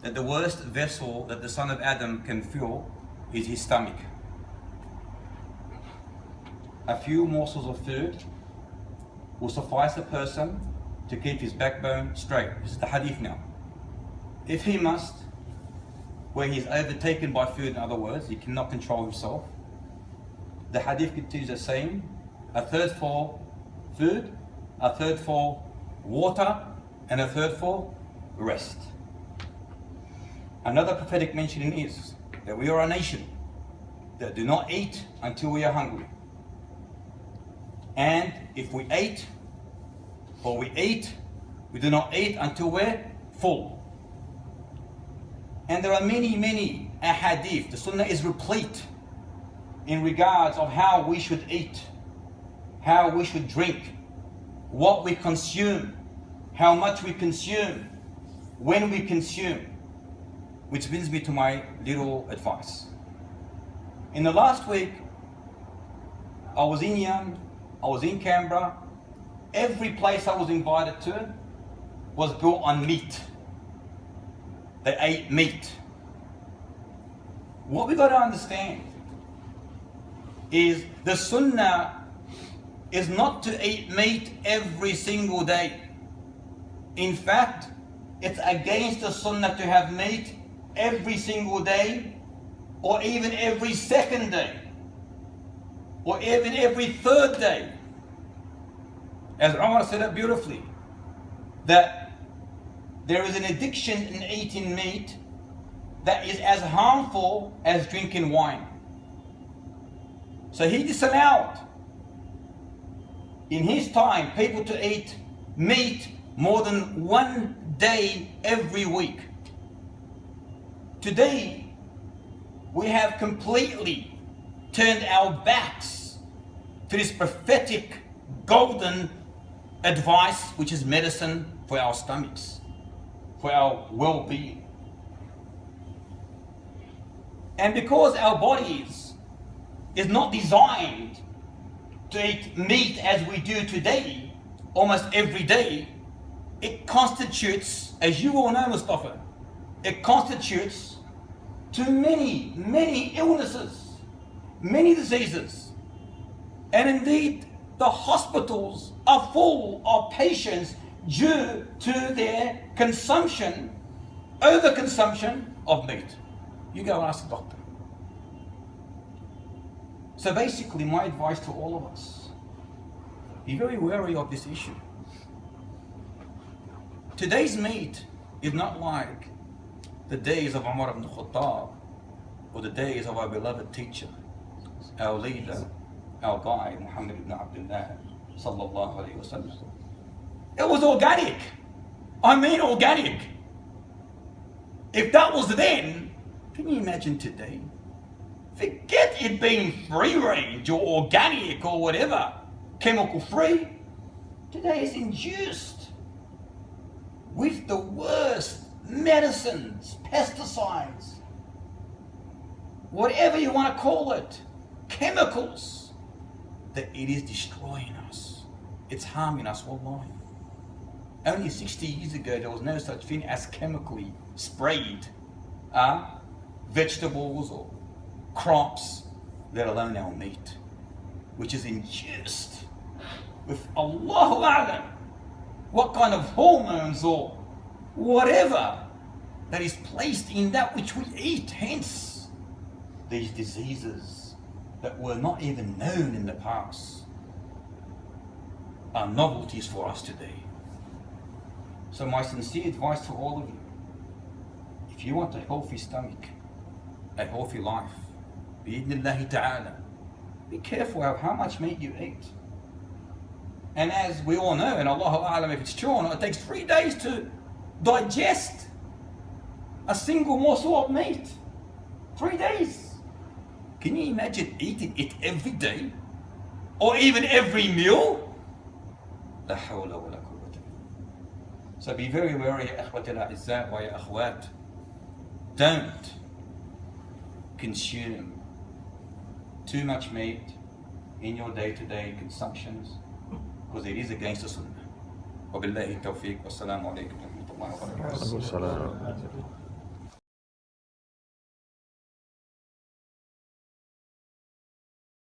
that the worst vessel that the son of Adam can fill is his stomach. A few morsels of food will suffice a person to keep his backbone straight. This is the hadith now. If he must, where he is overtaken by food, in other words, he cannot control himself, the hadith continues as saying, a third for food, a third for water, and a third for rest. Another prophetic mentioning is that we are a nation that do not eat until we are hungry. And if we ate, or we eat, we do not eat until we're full. And there are many ahadith. The sunnah is replete in regards of how we should eat, how we should drink, what we consume, how much we consume, when we consume. Which brings me to my little advice. In the last week, I was in Yam, I was in Canberra. Every place I was invited to was built on meat. They ate meat. What we got to understand is the sunnah is not to eat meat every single day. In fact, it's against the sunnah to have meat every single day, or even every second day, or even every third day. As Umar said it beautifully, that there is an addiction in eating meat that is as harmful as drinking wine. So he disallowed in his time people to eat meat more than one day every week. Today, we have completely turned our backs to this prophetic golden advice, which is medicine for our stomachs, for our well-being. And because our bodies is not designed to eat meat as we do today, almost every day, it constitutes, as you all know, Mustafa, it constitutes to many illnesses, many diseases. And indeed, the hospitals are full of patients due to their consumption, overconsumption of meat. You go and ask the doctor. So basically, my advice to all of us, be very wary of this issue. Today's meat is not like the days of Umar ibn Khattab or the days of our beloved teacher, our leader, our guide, Muhammad ibn Abdullah sallallahu alayhi wasallam. It was organic. I mean organic. If that was then, can you imagine today? Forget it being free range or organic or whatever, chemical free. Today is induced with the worst medicines, pesticides, whatever you want to call it, chemicals, that it is destroying us. It's harming us, wallahi. Only 60 years ago, there was no such thing as chemically sprayed vegetables or crops, let alone our meat, which is induced with Allahu A'lam, what kind of hormones or whatever that is placed in that which we eat. Hence, these diseases that were not even known in the past are novelties for us today. So my sincere advice to all of you, if you want a healthy stomach, a healthy life, bi'idhnillahi ta'ala, be careful of how much meat you eat. And as we all know, and Allahu A'lam if it's true or not, it takes 3 days to digest a single morsel of meat. 3 days. Can you imagine eating it every day? Or even every meal? La hawla wa la quwwata. So be very wary, ya akhwati al-a'izzat wa ya akhwat. Don't consume too much meat in your day-to-day consumptions, because it is against the sunnah. وبالله التوفيق والسلام عليكم ورحمة الله وبركاته.